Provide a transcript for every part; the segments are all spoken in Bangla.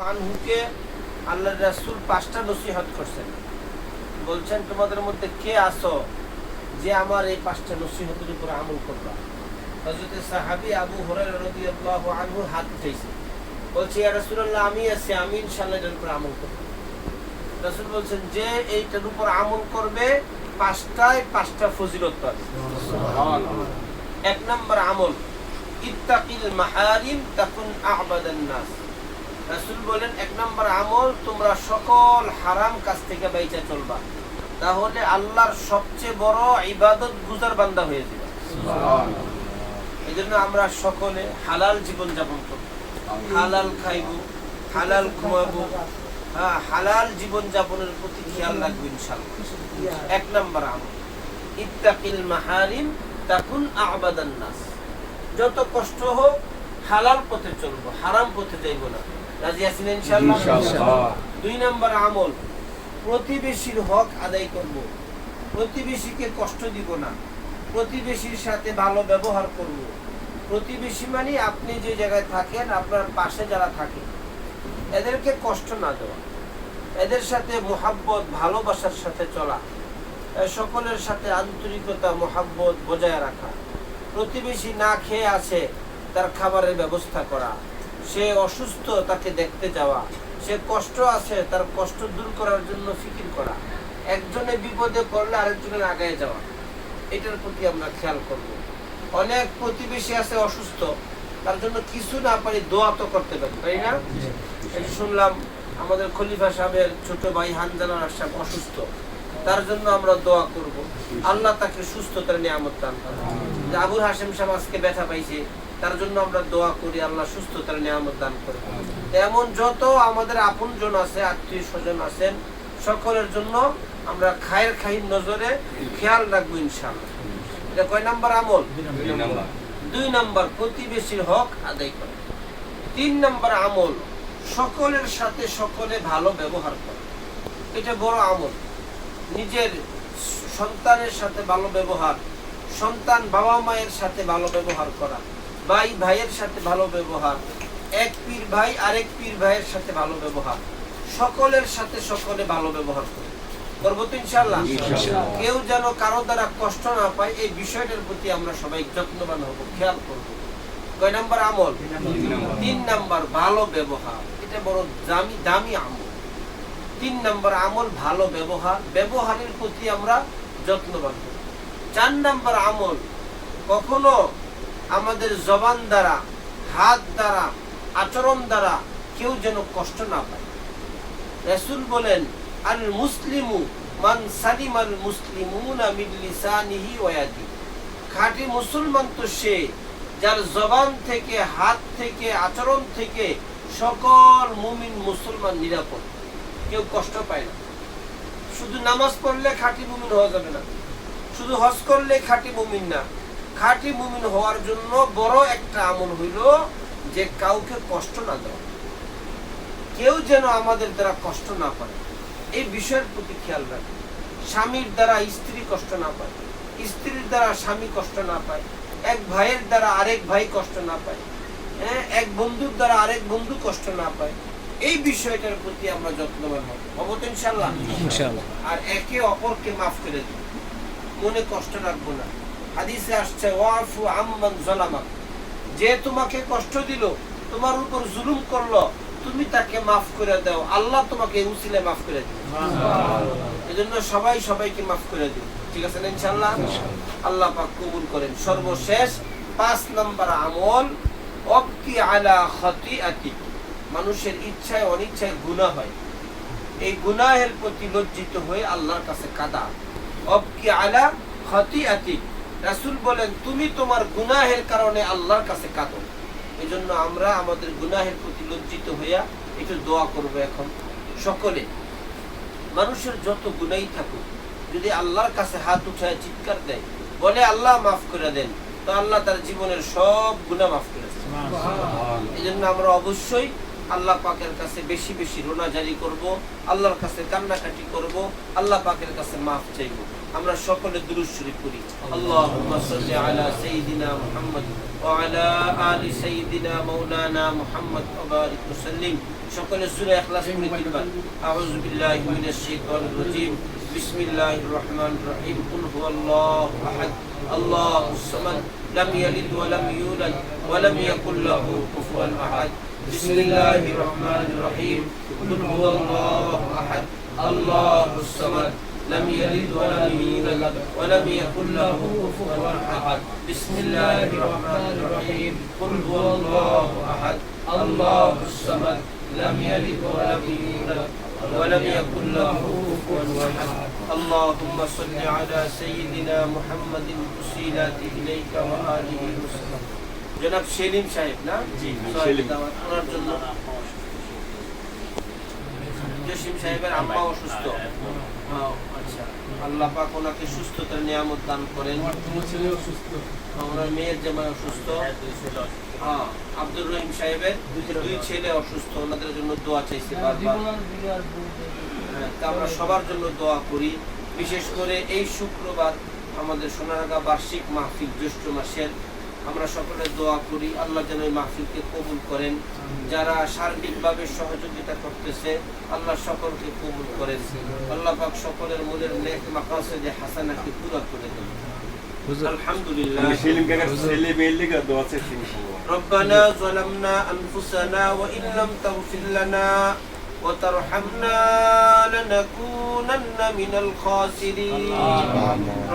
আনহুকে আল্লাহর রাসূল 5টা নসিহত করছেন। বলছেন তোমাদের মধ্যে কে আছো যে আমার এই 5টা নসিহতের উপর আমল করবা। হযরত সাহাবী আবু হুরায়রা রাদিয়াল্লাহু আনহু হাত উঠাইছে, বলছে ইয়া রাসূলুল্লাহ আমি আছি, আমি ইনশাআল্লাহ এর উপর আমল করব। রাসূল বলছেন যে এইটার উপর আমল করবে 5টা ফজিলত পাবে। সুবহানাল্লাহ। 1 নম্বর আমল ইত্তাকিল মাহারিম তাকুন আ'বাদান নাস। রাসূল বলেন 1 নম্বর আমল তোমরা সকল হারাম কাজ থেকে বাইচা চলবা, তাহলে আল্লাহর সবচেয়ে বড় ইবাদত গুজার বান্দা হয়ে যাবে। সুবহানাল্লাহ। এজন্য আমরা সকলে হালাল জীবন যাপন করব, হালাল খাইব, হালাল ঘুমাবো, হালাল জীবন যাপনের প্রতি খেয়াল রাখবো ইনশাআল্লাহ। 1 নম্বর আমল ইত্তাকিল মাহারিম তাকুন আ'বাদান নাস। যত কষ্ট হোক হালাল পথে চলবো, হারাম পথে যাইব না। রাজি আছেন ইনশাআল্লাহ? ইনশাআল্লাহ। 2 নম্বর আমল প্রতিবেশীর হক আদায় করব, প্রতিবেশীকে কষ্ট দিব না, প্রতিবেশীর সাথে ভালো ব্যবহার করব। প্রতিবেশী মানে আপনি যে জায়গায় থাকেন আপনার পাশে যারা থাকে এদেরকে কষ্ট না দেওয়া, এদের সাথে মুহাব্বত ভালোবাসার সাথে চলা, সকলের সাথে আন্তরিকতা মুহাব্বত বজায় রাখা। প্রতিবেশী না খেয়ে আছে তার খাবারের ব্যবস্থা করা, সে অসুস্থ তাকে দেখতে যাওয়া, সে কষ্ট আছে তার কষ্ট দূর করার জন্য ফিকির করা, একজনে বিপদে পড়লে আরেকজনের আগায় যাওয়া, এটার প্রতি আমরা খেয়াল করব। অনেক প্রতিবেশী আছে অসুস্থ, তার জন্য কিছু না পারি দোয়া তো করতে পারি, তাই না? এই শুনলাম আমাদের খলিফা সাহেবের ছোট ভাই হানজালাল সাহেব অসুস্থ, তার জন্য আমরা দোয়া করব আল্লাহ তাকে সুস্থতার নিয়ামত দান করেন। আবুল হাশেম সাহেব আজকে ব্যথা পাইছে, তার জন্য আমরা দোয়া করি আল্লাহ সুস্থতার নিয়ামত দান করেন। এমন যত আমাদের আপনজন আছে, আত্মীয় স্বজন আছেন, সকলের জন্য আমরা খায়ের খাহির নজরে খেয়াল রাখবো ইনশাআল্লাহ। এটা কয় নাম্বার আমল? 2 নাম্বার প্রতিবেশীর হক আদায় করা। 3 নাম্বার আমল সকলের সাথে সকলে ভালো ব্যবহার করা। এটা বড় আমল। নিজের সন্তানের সাথে ভালো ব্যবহার, সন্তান বাবা মায়ের সাথে ভালো ব্যবহার করা, ভাই ভাইয়ের সাথে ভালো ব্যবহার, এক পীর ভাই আরেক পীর ভাইয়ের সাথে ভালো ব্যবহার, সকলের সাথে সকলে ভালো ব্যবহার করে করবো তো ইনশাআল্লাহ। কেউ যেন কারো দ্বারা কষ্ট না পায় এই বিষয়টার প্রতি আমরা সবাই যত্নবান হব, খেয়াল করব। কয় নাম্বার আমল? 3 নাম্বার ভালো ব্যবহার। এটা বড় দামি আমল। 3 নাম্বার আমল ভালো ব্যবহার, ব্যবহারের প্রতি আমরা যত্নবান হব। 4 নাম্বার আমল কখনো আমাদের জবান দ্বারা, হাত দ্বারা, আচরণ দ্বারা কেউ যেন কষ্ট না পায়। রাসূল বলেন আল মুসলিমু মান সালিমাল মুসলিমুনা মিন লিসানিহি ওয়া ইয়াদিহি। খাঁটি মুসলমান তো সে যার জবান থেকে, হাত থেকে, আচরণ থেকে সকল মুমিন মুসলমান নিরাপদ, কেউ কষ্ট পায় না। শুধু নামাজ পড়লে খাঁটি মুমিন হওয়া যাবে না, শুধু হজ করলে খাঁটি মুমিন না। খাঁটি মুমিন হওয়ার জন্য বড় একটা আমল হইল যে কাউকে কষ্ট না দেওয়া, কেউ যেন আমাদের দ্বারা কষ্ট না পায়, এই বিষয়ের প্রতি খেয়াল রাখে। স্বামীর দ্বারা স্ত্রী কষ্ট না পায়, স্ত্রীর দ্বারা স্বামী কষ্ট না পায়, এক ভাইয়ের দ্বারা আরেক ভাই কষ্ট না পায়, এক বন্ধুর দ্বারা আরেক বন্ধু কষ্ট না পায়, এই বিষয়টার প্রতি আমরা যত্নবান হব তো ইনশাআল্লাহ। আর একে অপরকে মাফ করে দিব, মনে কষ্ট রাখবো না। হাদিসে আসছে ওয়াফু আম্মান যালামাক, যে তোমাকে কষ্ট দিল, তোমার উপর জুলুম করলো, তুমি তাকে মাফ করে দাও, আল্লাহ তোমাকে উসিলে মাফ করে দিবে। এজন্য সবাই সবাইকে মাফ করে দিন, ঠিক আছে না ইনশাআল্লাহ? আল্লাহ পাক কবুল করেন। সর্বশেষ 5 নাম্বার আমল অবকি আলা খাতিআতি। মানুষের ইচ্ছায় অনিচ্ছায় গুনাহ হয়, এই গুনাহের প্রতি লজ্জিত হয়ে আল্লাহর কাছে কাঁদা। অবকি আলা খাতিআতি, রাসূল বলেন তুমি তোমার গুনাহের কারণে আল্লাহর কাছে কাঁদো। এজন্য আমরা আমাদের গুনাহের প্রতি লজ্জিত হইয়া একটু দোয়া করব। এখন সকলে মানুষের যত গুনাহই থাকুক, যদি আল্লাহর কাছে হাত উঠায় চিৎকার দেয়, বলে আল্লাহ মাফ করে দেন, তো আল্লাহ তার জীবনের সব গুনাহ মাফ করে দেন। এজন্য আমরা অবশ্যই আল্লাহ পাকের কাছে বেশি বেশি রোনা জারি করব, আল্লাহর কাছে কান্নাকাটি করব, আল্লাহ পাকের কাছে মাফ চাইব। আমরা সকলে দুরূদ শরীফ পড়ি। আল্লাহুম্মা সাল্লি আলা সাইয়্যিদিনা মুহাম্মদ ওয়া আলা আলি সাইয়্যিদিনা মাওলানা মুহাম্মদ ওয়া বারিক ওয়া সাল্লিম। সকলে সূরা ইখলাস পড়ে তিনবার। আউযু বিল্লাহি মিনাশ শাইতানির রাজীম। বিসমিল্লাহির রহমানির রহিম। কুল হুয়াল্লাহু আহাদ, আল্লাহুস সামাদ, লাম ইয়ালিদ ওয়া লাম ইউলাদ ওয়া লাম ইয়াকুল লাহু কুফুয়ান আহাদ। বিসমিল্লাহির রহমানির রহিম। কুল হুয়াল্লাহু আহাদ, আল্লাহুস সামাদ, لم يلد ولم يولد ولم يكن له كفوا احد. بسم الله الرحمن الرحيم. قل هو الله احد, الله الصمد, لم يلد ولم يولد ولم يكن له كفوا احد. اللهم صل على سيدنا محمد وسيلات اليك واله وسلم. জনাব সেলিম সাহেব না? জি সেলিম। ওনার জন্য জসিম সাহেবের আম্মা অসুস্থ। আচ্ছা, আল্লাহ পাক ওনাকে সুস্থতার নিয়ামত দান করেন। ওনার মেয়ের যেমন অসুস্থ, আব্দুর রহিম সাহেবের দুই ছেলে অসুস্থ, ওনাদের জন্য দোয়া চাইছে বারবার। আমরা সবার জন্য দোয়া করি। বিশেষ করে এই শুক্রবার আমাদের সোনারগাঁ বার্ষিক মাহফিল জ্যৈষ্ঠ মাসের, আমরা সকলে দোয়া করি আল্লাহ যেন এই মাহফিলকে কবুল করেন। যারা সার্বিকভাবে সহযোগিতা করতেছে আল্লাহ সকলকে কবুল করেন। আল্লাহ পাক সকলের মনের নেক মাকাসিদে হাসানাকে পুরো করে দেন। আলহামদুলিল্লাহ। রব্বানা যালামনা আনফুসানা ওয়া ইন লাম তাগফির লানা ওয়া তারহামনা লানাকুনান্না মিনাল খাসিরিন।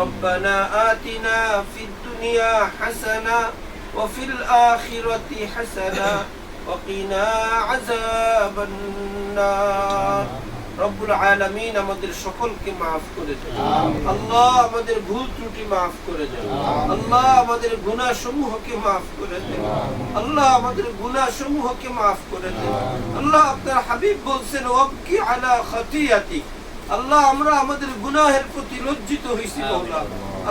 রব্বানা আতিনা ফিদ দুনিয়া হাসানা ওয়া ফিল আখিরাতি হাসানা ওয়া কিনা আযাবান নার। রব্বুল আলামিন আমাদের সকলকে মাফ করে দেন। আল্লাহ আমাদের ভুল ত্রুটি মাফ করে দেন। আল্লাহ আমাদের গুনাহ সমূহকে মাফ করে দেন। আল্লাহ আমাদের গুনাহ সমূহকে মাফ করে দেন। আল্লাহ আপনার হাবিব বলছেন ওয়াবকি আলা খাতিয়াতিক। আল্লাহ আমরা আমাদের গুনাহের প্রতি লজ্জিত হইছি মাওলা।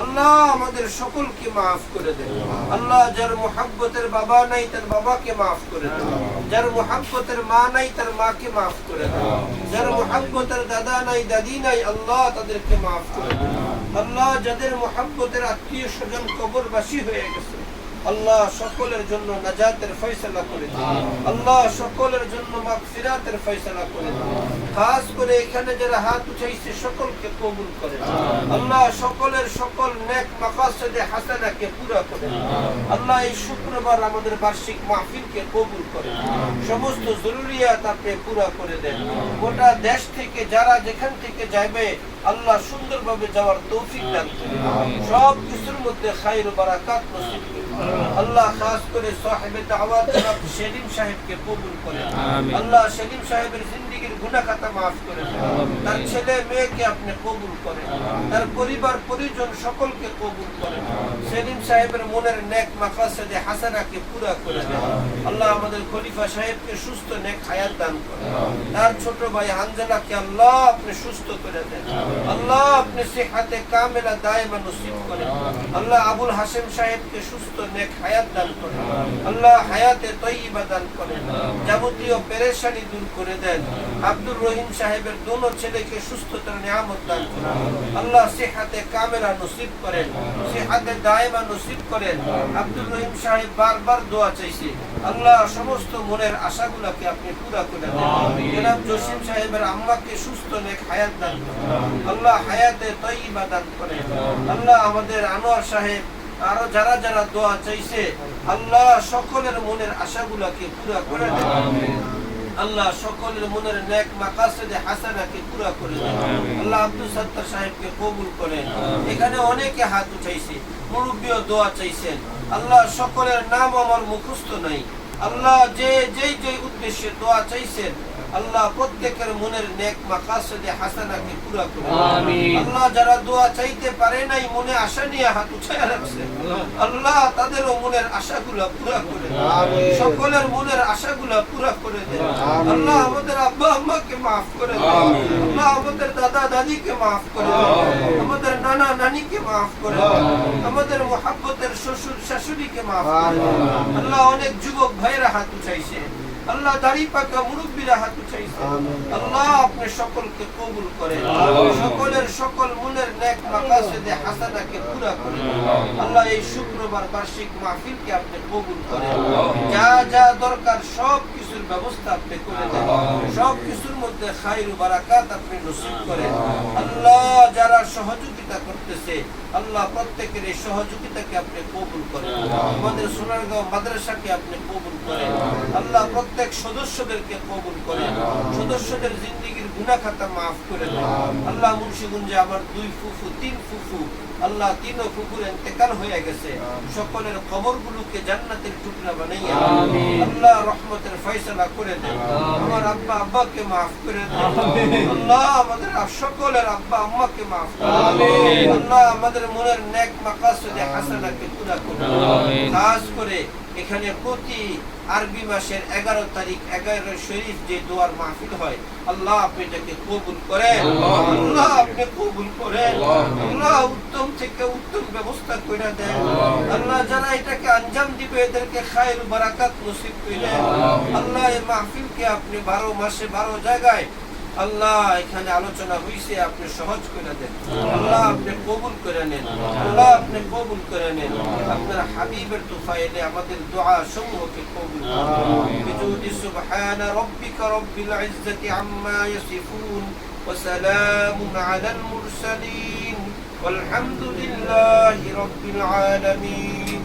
আল্লাহ আমাদের সকলকে মাফ করে দেন। আল্লাহ যার মুহাব্বতের বাবা নাই তার বাবাকে মাফ করে দেন। যার মুহাব্বতের মা নাই তার মাকে মাফ করে দেন। যার মুহাব্বতের দাদা নাই দাদি নাই আল্লাহ তাদেরকে মাফ করে দেন। আল্লাহ যাদের মুহাব্বতের আত্মীয় স্বজন কবরবাসী হয়ে গেছে আল্লাহ সকলের জন্য নাজাতের ফয়সালা করে দিন। আল্লাহ সকলের জন্য মাগফিরাতের ফয়সালা করে দিন। খাস করে এখানে যারা হাত উঠাইছে সকলকে কবুল করেন। আল্লাহ সকলের সকল নেক মাকাসিদে হাসানাকে পুরা করেন। আল্লাহ এই শুক্রবার আমাদের বার্ষিক মাহফিলকে কবুল করেন। সমস্ত জরুরিয়াত আপনি পুরা করে দেন। গোটা দেশ থেকে যারা যেখান থেকে যাবে আল্লাহ সুন্দরভাবে যাওয়ার তৌফিক দান করেন। সব কিছুর মধ্যে খায়র ও বারাকাত নসিব করেন। আল্লাহ খাস করে সাহেবে দাওয়াত জনাব সেলিম সাহেবকে কবুল করেন। আল্লাহ সেলিম সাহেবের জিন্দেগীর গুনাহ খাতা মাফ করে দেন। তার ছেলে মেয়েকে আপনি কবুল করেন। তার পরিবার পরিজন সকলকে কবুল করেন। সেলিম সাহেবের মনের নেক মাকাসিদে হাসানাকে পুরা করে দেন। আল্লাহ আমাদের খলিফা সাহেবকে সুস্থ নেক হায়াত দান করেন। তার ছোট ভাই হানজালাকে আল্লাহ আপনি সুস্থ করে দেন। আল্লাহ আপনি সিহাতে কামিলা দায়মা নসিব করেন। আল্লাহ আবুল হাসেম সাহেবকে সুস্থ নেক হায়াত দান করেন। আল্লাহ হায়াতে তয়্যিবা দান করেন। যাবতীয় পেরেশানি দূর করে দেন। আব্দুর রহিম সাহেবের দোনো ছেলেকে সুস্থতার নিয়ামত দান করেন। আল্লাহ সিহাতে কামিলা নসিব করেন। সিহাতে দায়মা নসিব করেন। আব্দুর রহিম সাহেব বারবার দোয়া চাইছে আল্লাহ সমস্ত মনের আশাগুলোকে আপনি পুরা করে দেন। জনাব জসিম সাহেবের আম্মাকে সুস্থ নেক হায়াত দান করেন। আল্লাহ হায়াতে তয়্যিবা দান করেন। আল্লাহ আমাদের আনোয়ার সাহেব আরো যারা যারা দোয়া চাইছে আল্লাহ সকলের মনের আশাগুলোকে পুরা করে দেন। আল্লাহ সকলের মনের নেক মাকাসিদে হাসানাকে পুরা করে দেন। আল্লাহ আব্দুল সত্তার সাহেবকে কবুল করেন। এখানে অনেকে হাত উঠাইছে, মুরব্বিও দোয়া চাইছেন। আল্লাহ সকলের নাম আমার মুখস্থ নাই। আল্লাহ যে যেই উদ্দেশ্যে দোয়া চাইছেন আল্লাহ প্রত্যেকের মনের নেক মাকাসিদে হাসানাকে পুরা করে আমিন। আল্লাহ যারা দোয়া চাইতে পারে নাই মনে আশা নিয়ে হাত উঠায় রাখছে আল্লাহ তাদেরও মনের আশাগুলো পুরা করে দেন। আমিন। সকলের মনের আশাগুলো পুরা করে দেন। আল্লাহ আমাদের আব্বা আম্মাকে maaf করে দেন। আল্লাহ আমাদের দাদা দাদিকে maaf করে দেন। আমাদের নানা নানিকে maaf করে দেন। আমাদের মুহাব্বতের শ্বশুর শাশুড়িকে maaf করে দেন। আল্লাহ অনেক যুবক ভাইরা হাত উঠাইছে আল্লাহ দাড়ি পাকা মুরব্বীরা হাত উঠাইছে, আল্লাহ আপনি সকলকে কবুল করেন, সকলের সকল মনের নেক মাকাসিদে হাসানাকে পুরা করেন। আল্লাহ এই শুক্রবার বার্ষিক মাহফিলকে আপনি কবুল করেন, যা যা দরকার সব কিছুর ব্যবস্থা আপনি করে দেন, সব কিছুর মধ্যে খায়র ও বারাকাত আপনি নসিব করেন। আল্লাহ যারা সহযোগিতা করতেছে আল্লাহ প্রত্যেকের এই সহযোগিতাকে আপনি কবুল করেন, আমাদের সোনারগাঁও মাদ্রাসাকে আপনি কবুল করেন। আল্লাহ প্রত্যেক সদস্যদেরকে কবুল করেন, সদস্যদের জিন্দেগীর গুনাহ খাতা মাফ করে দেন। আল্লাহ মুন্সিগঞ্জে আমার 2 ফুফু 3 ফুফু আল্লাহ 3 ফুফুর ইন্তেকাল হয়ে গেছে, সকলের কবরগুলোকে জান্নাতের টুকরা বানাইয়া আল্লাহ রহমতের ফয়সালা করে দেন। আমার আব্বা আব্বাকে মাফ করে দেন, আল্লাহ আমাদের সকলের আব্বা আম্মাকে মাফ করে দেন। আল্লাহ আমাদের মনের নেক মাকাসিদে হাসানাকে পুরা করুন। খাস করে এখানে প্রতি আরবি মাসের 11 তারিখ 11 শরীফ যে দোয়ার মাহফিল হয় আল্লাহ আপনি এটাকে কবুল করেন, আল্লাহ আপনি কবুল করেন, আল্লাহ উত্তম থেকে উত্তম ব্যবস্থা করে দেন। আল্লাহ যারা এটাকে আঞ্জাম দিবে এদেরকে খায়র বারাকাত নসিব করেন। আল্লাহ এই মাহফিলকে আপনি 12 মাসে 12 জায়গায় আল্লাহ এখানে আলোচনা হইছে আপনি সহজ করে দেন, আল্লাহ আপনি কবুল করে নেন, আল্লাহ আপনি কবুল করে নেন। আপনার হাবিবের তুফাইলে আমাদের দোয়া সমূহকে কবুল করুন। বিজুদি সুবহানা রাব্বিকা রাব্বিল ইজ্জাতি আম্মা ইয়াসিফুন ওয়া সালামুন আলাল মুরসালিন ওয়ালহামদুলিল্লাহি রাব্বিল আলামিন।